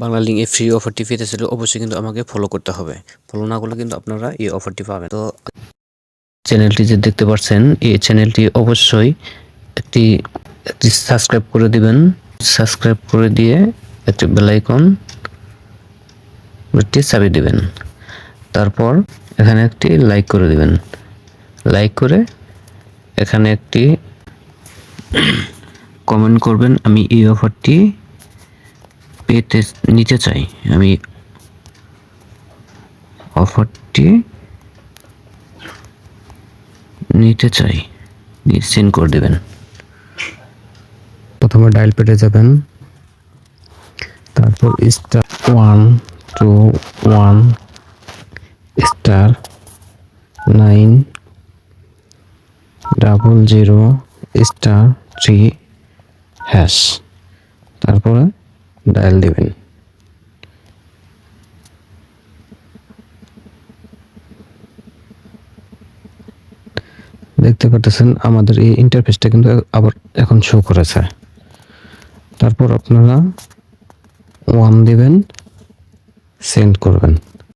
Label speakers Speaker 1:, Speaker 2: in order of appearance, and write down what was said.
Speaker 1: Bangla link এই free অফারটি পেতে চাইলে অবশ্যই কিন্তু আমাকে ফলো করতে হবে। ফলো না করলে কিন্তু আপনারা এই অফারটি পাবেন। তো চ্যানেলটি যে দেখতে পাচ্ছেন এই চ্যানেলটি অবশ্যই একটি সাবস্ক্রাইব করে দিবেন। সাবস্ক্রাইব করে দিয়ে একটি বেল আইকন চাপিয়ে দিবেন। তারপর এখানে একটি লাইক করে দিবেন। লাইক করে এখানে একটি কমেন্ট করবেন, আমি এই অফারটি নিতে চাই, আমি অফারটি নিতে চাই, সেন্ড করে দেবেন। প্রথমে ডায়াল পেডে যাবেন, তারপর *121 *900*3#, তারপরে ডায়াল দিবেন। দেখতে পাচ্ছেন আমাদের এই ইন্টারফেসটা কিন্তু আবার এখন শো করেছে। তারপর আপনারা 1 দিবেন, সেন্ড করবেন।